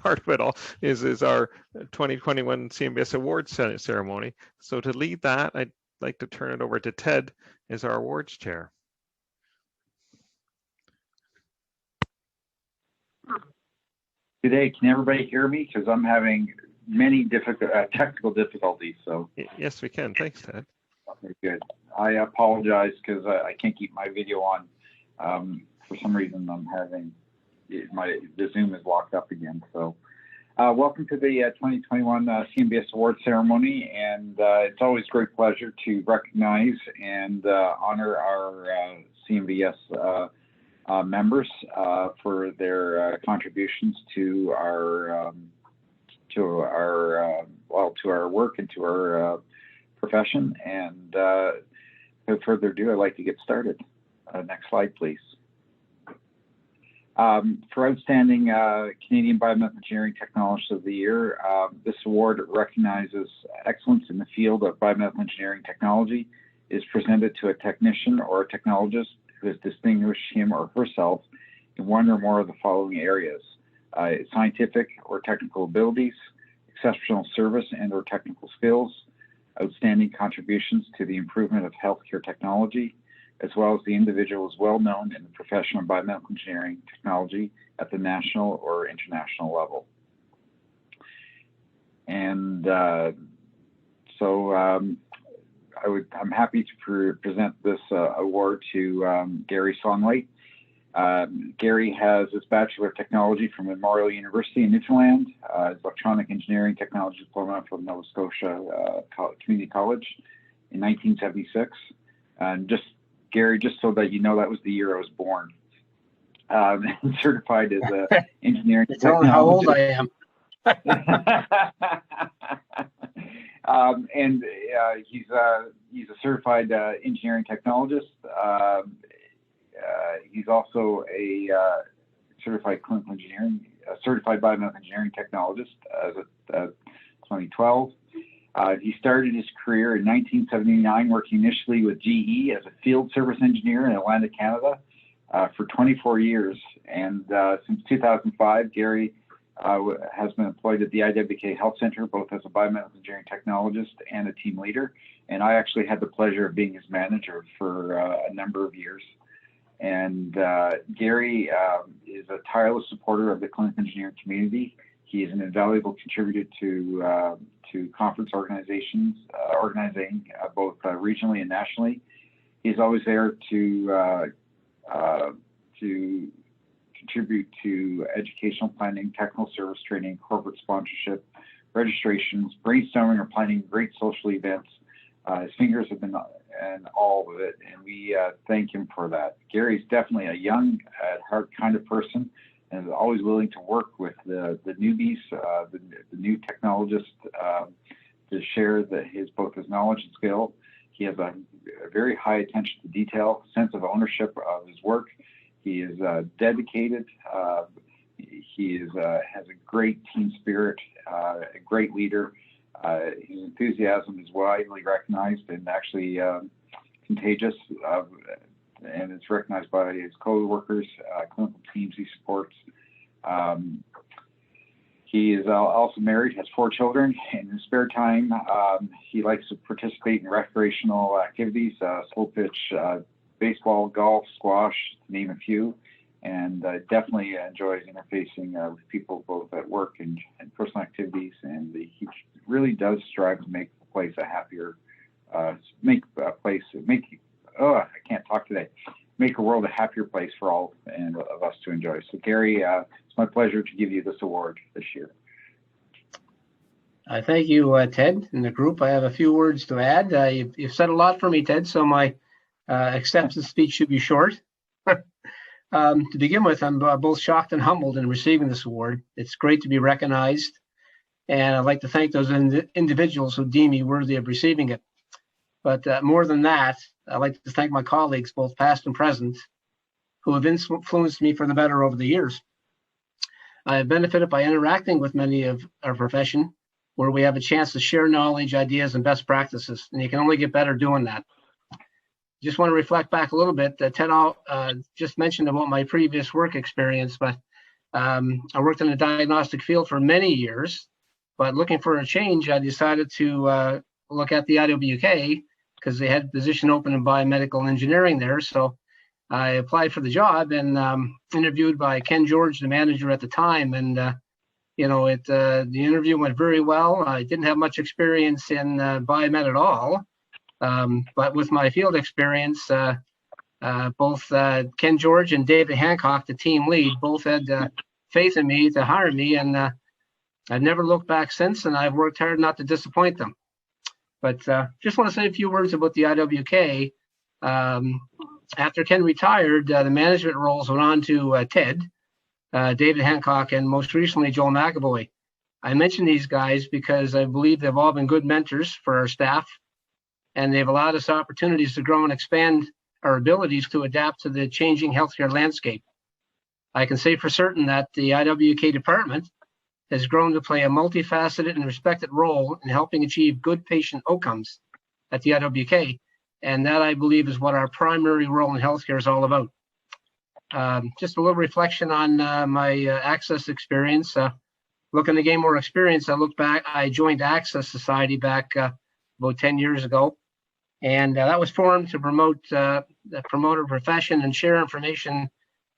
part of it all is our 2021 CMBS Awards ceremony. So to lead that, I'd like to turn it over to Ted as our awards chair. Good day. Can everybody hear me? Because I'm having many technical difficulties. So yes, we can. Thanks, Ted. Okay, good. I apologize because I can't keep my video on. For some reason, I'm having the Zoom is locked up again. So welcome to the 2021 CMBES Award ceremony, and it's always a great pleasure to recognize and honor our CMBES members for their contributions to our work and to our profession. And without further ado, I'd like to get started. Next slide, please. For Outstanding Canadian Biomedical Engineering Technologist of the Year, this award recognizes excellence in the field of biomedical engineering technology. It is presented to a technician or a technologist who has distinguished him or herself in one or more of the following areas: scientific or technical abilities, exceptional service and or technical skills, outstanding contributions to the improvement of healthcare technology, as well as the individual is well known in the profession of biomedical engineering technology at the national or international level. And I'm happy to present this award to Gary Songwright. Gary has his Bachelor of Technology from Memorial University in Newfoundland, his Electronic Engineering Technology Diploma from Nova Scotia Community College in 1976. And Gary, just so that you know, that was the year I was born. Certified as an engineering technologist. Tell how old I am. He's a certified engineering technologist. He's also a certified clinical engineering, certified biomedical engineering technologist as of 2012. He started his career in 1979, working initially with GE as a field service engineer in Atlanta, Canada, for 24 years. And since 2005, Gary has been employed at the IWK Health Center, both as a biomedical engineering technologist and a team leader. And I actually had the pleasure of being his manager for a number of years. And Gary is a tireless supporter of the clinical engineering community. He is an invaluable contributor to conference organizations, organizing both regionally and nationally. He's always there to contribute to educational planning, technical service training, corporate sponsorship, registrations, brainstorming, or planning great social events. His fingers have been in all of it, and we thank him for that. Gary's definitely a young at heart kind of person, and is always willing to work with the newbies, the new technologists, to share both his knowledge and skill. He has a very high attention to detail, sense of ownership of his work. He is dedicated. He has a great team spirit, a great leader. His enthusiasm is widely recognized and actually contagious, and it's recognized by his co-workers, clinical teams he supports. He is also married, has 4 children. In his spare time, he likes to participate in recreational activities, slow pitch, baseball, golf, squash, to name a few, and definitely enjoys interfacing with people both at work and personal activities. And he really does strive to make the place a happier, make a world a happier place for all and of us to enjoy. So Gary, it's my pleasure to give you this award this year. Thank you, Ted, and the group. I have a few words to add. You've said a lot for me, Ted, so my acceptance speech should be short. To begin with, I'm both shocked and humbled in receiving this award. It's great to be recognized, and I'd like to thank those individuals who deem me worthy of receiving it. But more than that, I'd like to thank my colleagues, both past and present, who have influenced me for the better over the years. I have benefited by interacting with many of our profession, where we have a chance to share knowledge, ideas, and best practices, and you can only get better doing that. Just want to reflect back a little bit. Ted just mentioned about my previous work experience, but I worked in the diagnostic field for many years, but looking for a change, I decided to look at the IWK because they had a position open in biomedical engineering there. So I applied for the job and interviewed by Ken George, the manager at the time. And, the interview went very well. I didn't have much experience in biomed at all. But with my field experience, both Ken George and David Hancock, the team lead, both had faith in me to hire me. And I've never looked back since, and I've worked hard not to disappoint them. But just want to say a few words about the IWK. After Ken retired, the management roles went on to Ted, David Hancock, and most recently, Joel McAvoy. I mention these guys because I believe they've all been good mentors for our staff, and they've allowed us opportunities to grow and expand our abilities to adapt to the changing healthcare landscape. I can say for certain that the IWK department has grown to play a multifaceted and respected role in helping achieve good patient outcomes at the IWK. And that, I believe, is what our primary role in healthcare is all about. Just a little reflection on my Access experience. Looking to gain more experience, I look back, I joined Access Society back about 10 years ago. And that was formed to promote our profession and share information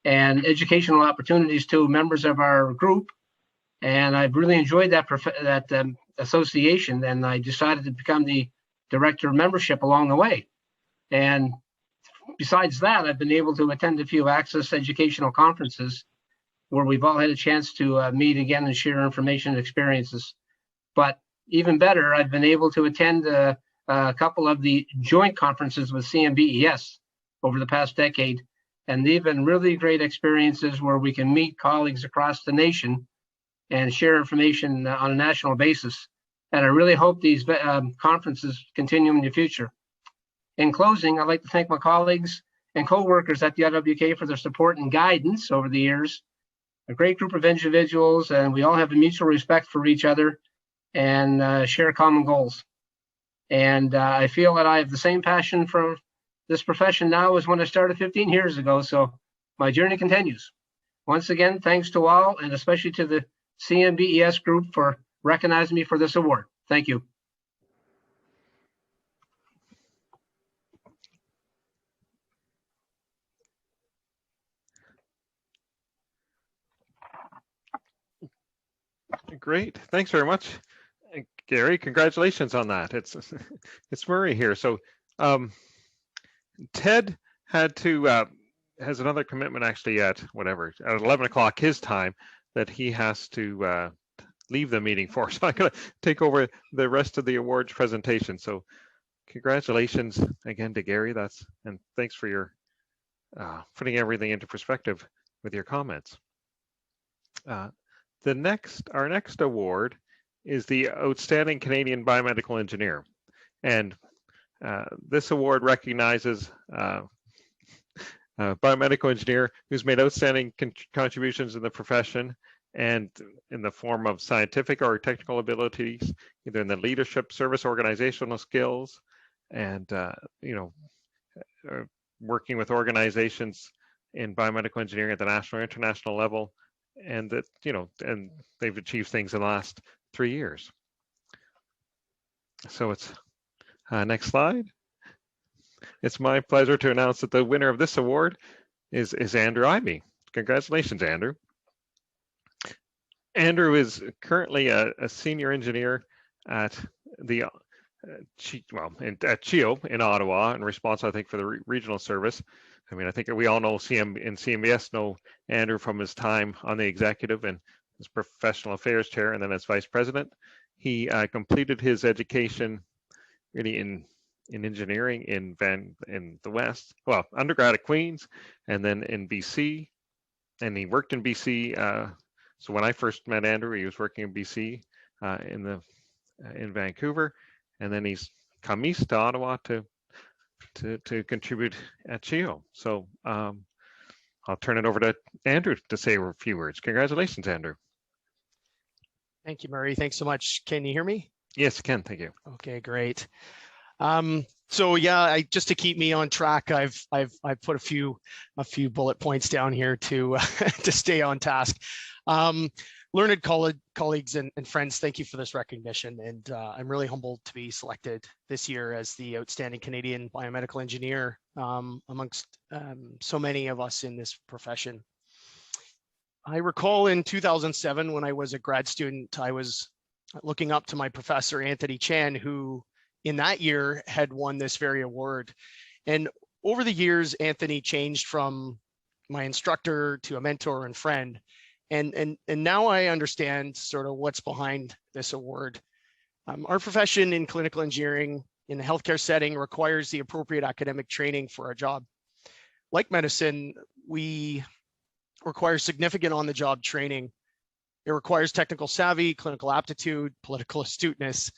and educational opportunities to members of our group. And I've really enjoyed that association, and I decided to become the director of membership along the way. And besides that, I've been able to attend a few Access educational conferences where we've all had a chance to meet again and share information and experiences. But even better, I've been able to attend a couple of the joint conferences with CMBES over the past decade. And they've been really great experiences where we can meet colleagues across the nation and share information on a national basis. And I really hope these conferences continue in the future. In closing, I'd like to thank my colleagues and co-workers at the IWK for their support and guidance over the years. A great group of individuals, and we all have a mutual respect for each other and share common goals. And I feel that I have the same passion for this profession now as when I started 15 years ago. So my journey continues. Once again, thanks to all, and especially to the CMBES group for recognizing me for this award. Thank you. Great. Thanks very much, Gary. Congratulations on that. It's Murray here. So Ted had to has another commitment actually at 11 o'clock his time that he has to leave the meeting for. So I'm going to take over the rest of the awards presentation. So congratulations again to Gary. And thanks for your putting everything into perspective with your comments. Our next award is the Outstanding Canadian Biomedical Engineer. And this award recognizes a biomedical engineer who's made outstanding contributions in the profession and in the form of scientific or technical abilities, either in the leadership, service, organizational skills, and working with organizations in biomedical engineering at the national or international level, and that and they've achieved things in the last 3 years. So it's next slide. It's my pleasure to announce that the winner of this award is Andrew Ivey. Congratulations, Andrew. Andrew is currently a senior engineer at the at CHEO in Ottawa, and responsible, I think, for the regional service. I mean, I think we all know CMBES know Andrew from his time on the executive and as professional affairs chair, and then as vice president. He completed his education really in engineering in the West. Well, undergrad at Queen's, and then in BC, and he worked in BC. So when I first met Andrew, he was working in BC in Vancouver, and then he's come east to Ottawa to contribute at CHEO. So I'll turn it over to Andrew to say a few words. Congratulations, Andrew. Thank you, Murray. Thanks so much. Can you hear me? Yes, Ken, thank you. Okay, great. So yeah, just to keep me on track, I've put a few bullet points down here to to stay on task. Learned colleagues and friends, thank you for this recognition, and I'm really humbled to be selected this year as the outstanding Canadian biomedical engineer amongst so many of us in this profession. I recall in 2007 when I was a grad student, I was looking up to my professor Anthony Chan, who in that year had won this very award. And over the years, Anthony changed from my instructor to a mentor and friend. And now I understand sort of what's behind this award. Our profession in clinical engineering in the healthcare setting requires the appropriate academic training for our job. Like medicine, we require significant on-the-job training. It requires technical savvy, clinical aptitude, political astuteness,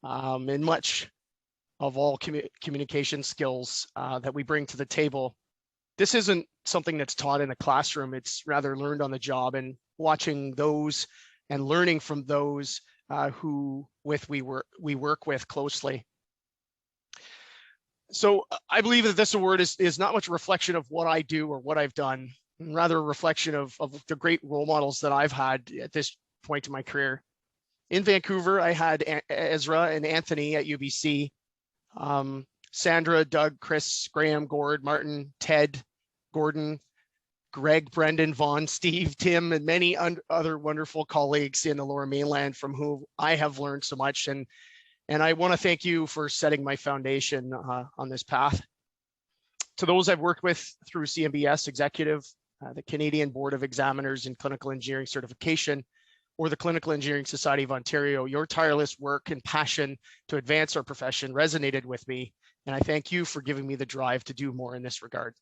and much of all communication skills that we bring to the table. This isn't something that's taught in a classroom. It's rather learned on the job, and watching those and learning from those who we work with closely. So I believe that this award is not much a reflection of what I do or what I've done, rather a reflection of the great role models that I've had at this point in my career. In Vancouver, I had Ezra and Anthony at UBC, Sandra, Doug, Chris, Graham, Gord, Martin, Ted, Gordon, Greg, Brendan, Vaughn, Steve, Tim, and many other wonderful colleagues in the Lower Mainland from whom I have learned so much. And I want to thank you for setting my foundation on this path. To those I've worked with through CMBES Executive, the Canadian Board of Examiners in Clinical Engineering Certification, or the Clinical Engineering Society of Ontario, your tireless work and passion to advance our profession resonated with me, and I thank you for giving me the drive to do more in this regard.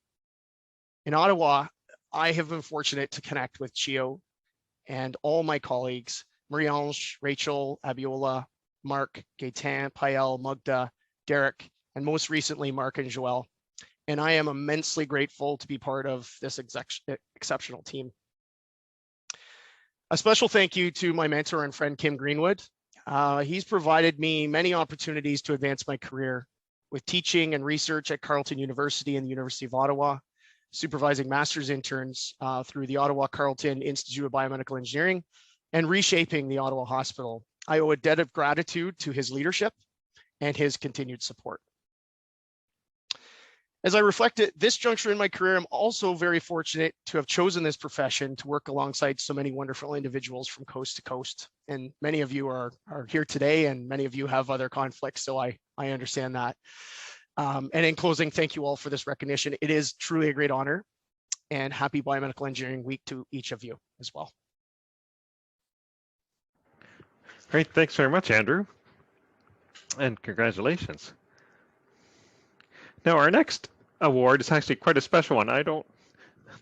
In Ottawa, I have been fortunate to connect with Chio and all my colleagues, Marie-Ange, Rachel, Abiola, Mark, Gaetan, Pael, Mugda, Derek, and most recently, Mark and Joelle. And I am immensely grateful to be part of this exceptional team. A special thank you to my mentor and friend, Kim Greenwood. He's provided me many opportunities to advance my career with teaching and research at Carleton University and the University of Ottawa, supervising master's interns through the Ottawa Carleton Institute of Biomedical Engineering, and reshaping the Ottawa Hospital. I owe a debt of gratitude to his leadership and his continued support. As I reflect at this juncture in my career, I'm also very fortunate to have chosen this profession to work alongside so many wonderful individuals from coast to coast. And many of you are here today, and many of you have other conflicts, so I understand that. And in closing, thank you all for this recognition. It is truly a great honor, and happy Biomedical Engineering Week to each of you as well. Great, thanks very much, Andrew, and congratulations. Now, our next award is actually quite a special one.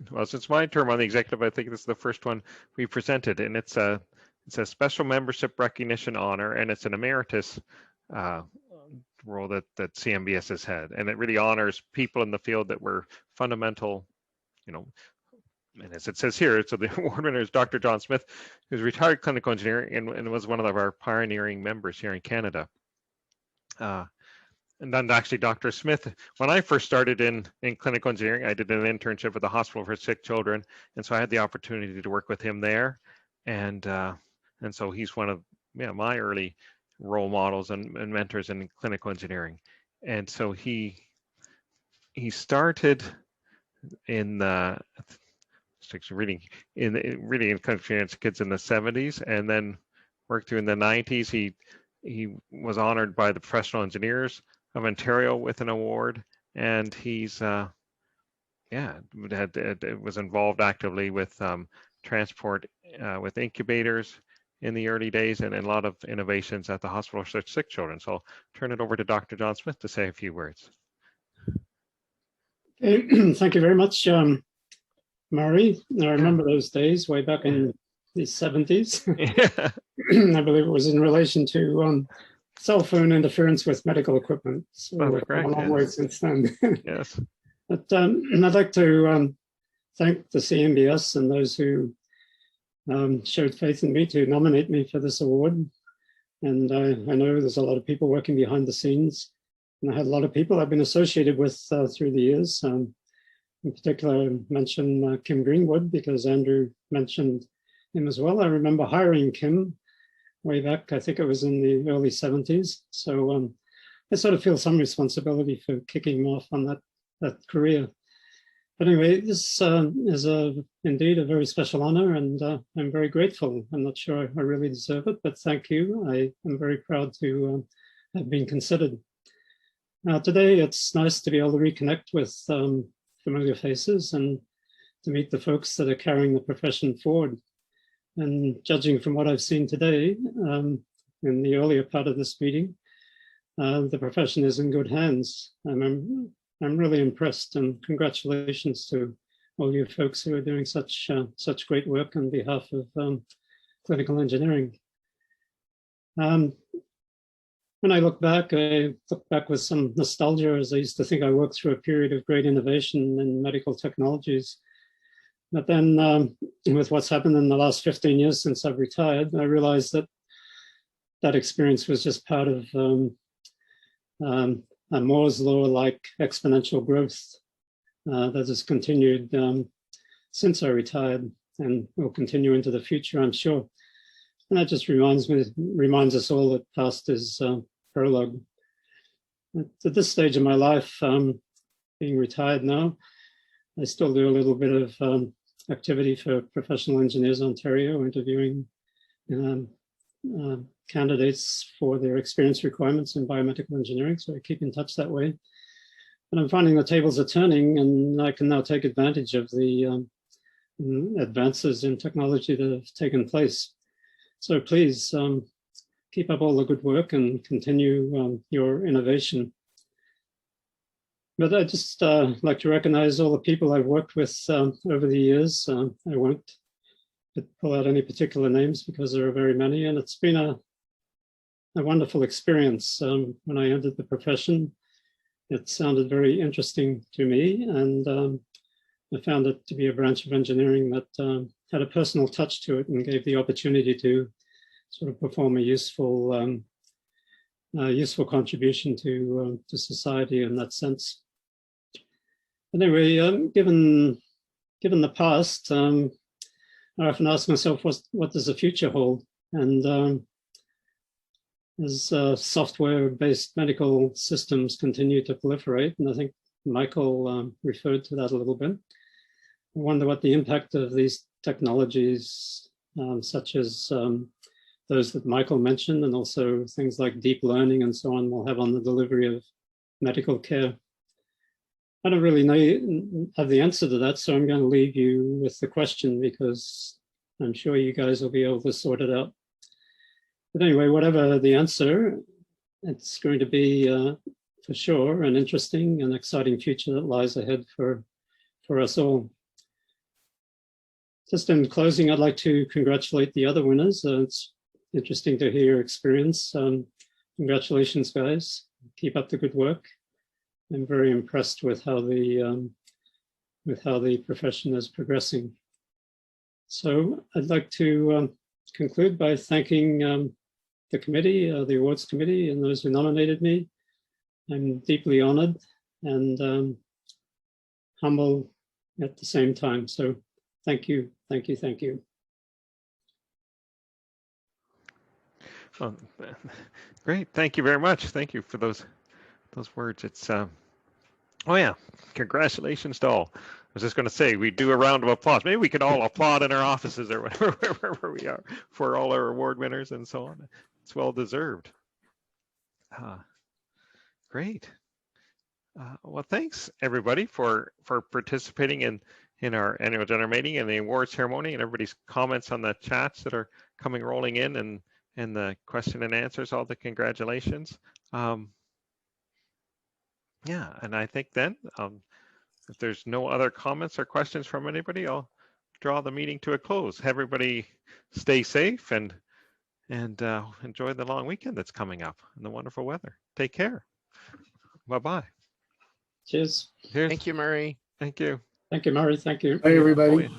Well, since my term on the executive, I think this is the first one we presented, and it's a special membership recognition honor, and it's an emeritus role that CMBS has had, and it really honors people in the field that were fundamental, and as it says here, so the award winner is Dr. John Smith, who's a retired clinical engineer and was one of our pioneering members here in Canada. And then actually Dr. Smith, when I first started in clinical engineering, I did an internship at the Hospital for Sick Children. And so I had the opportunity to work with him there. And so he's one of my early role models and mentors in clinical engineering. And so he started in in clinical kids in the 70s, and then worked through in the 90s. He was honored by the Professional Engineers of Ontario with an award, and he's was involved actively with transport with incubators in the early days, and a lot of innovations at the Hospital for Sick Children. So I'll turn it over to Dr. John Smith to say a few words. Thank you very much, Murray. I remember those days way back in the 70s. I believe it was in relation to cell phone interference with medical equipment. So we've come a long way since then. Yes. But I'd like to thank the CMBES and those who showed faith in me to nominate me for this award. And I know there's a lot of people working behind the scenes And I had a lot of people I've been associated with through the years. In particular, I mentioned Kim Greenwood because Andrew mentioned him as well. I remember hiring Kim way back, I think it was in the early 70s. So I sort of feel some responsibility for kicking him off on that career. But anyway, this is indeed a very special honor, and I'm very grateful. I'm not sure I really deserve it, but thank you. I am very proud to have been considered. Now, today, it's nice to be able to reconnect with familiar faces and to meet the folks that are carrying the profession forward. And judging from what I've seen today in the earlier part of this meeting, the profession is in good hands. I'm really impressed, and congratulations to all you folks who are doing such great work on behalf of clinical engineering. When I look back with some nostalgia, as I used to think I worked through a period of great innovation in medical technologies. But then with what's happened in the last 15 years since I've retired, I realized that experience was just part of a Moore's law-like exponential growth that has continued since I retired and will continue into the future, I'm sure. And that just reminds us all that past is prologue. At this stage of my life, being retired now, I still do a little bit of activity for Professional Engineers Ontario, interviewing candidates for their experience requirements in biomedical engineering. So I keep in touch that way. But I'm finding the tables are turning, and I can now take advantage of the advances in technology that have taken place. So please keep up all the good work and continue your innovation. But I just like to recognize all the people I've worked with over the years. I won't pull out any particular names because there are very many, and it's been a wonderful experience. When I entered the profession, it sounded very interesting to me, and I found it to be a branch of engineering that had a personal touch to it and gave the opportunity to sort of perform a useful contribution to society in that sense. Anyway, given the past, I often ask myself, what does the future hold? And as software-based medical systems continue to proliferate, and I think Michael referred to that a little bit, I wonder what the impact of these technologies, such as those that Michael mentioned, and also things like deep learning and so on, will have on the delivery of medical care. I don't really have the answer to that, so I'm going to leave you with the question because I'm sure you guys will be able to sort it out. But anyway, whatever the answer, it's going to be for sure an interesting and exciting future that lies ahead for us all. Just in closing, I'd like to congratulate the other winners. It's interesting to hear your experience. Congratulations, guys. Keep up the good work. I'm very impressed with how the profession is progressing. So I'd like to conclude by thanking the committee, the awards committee, and those who nominated me. I'm deeply honored and humble at the same time. So thank you, thank you, thank you. Well, great, thank you very much. Thank you for those words. It's oh yeah, congratulations to all. I was just going to say, we do a round of applause. Maybe we could all applaud in our offices or wherever we are for all our award winners and so on. It's well deserved. Great. Well, thanks everybody for participating in our annual general meeting and the award ceremony, and everybody's comments on the chats that are coming rolling in, and the question and answers, all the congratulations. Yeah, and I think then if there's no other comments or questions from anybody, I'll draw the meeting to a close. Everybody stay safe and enjoy the long weekend that's coming up and the wonderful weather. Take care. Bye-bye. Cheers. Cheers. Thank you, Murray. Thank you. Thank you, Murray. Thank you. Bye, everybody. Bye.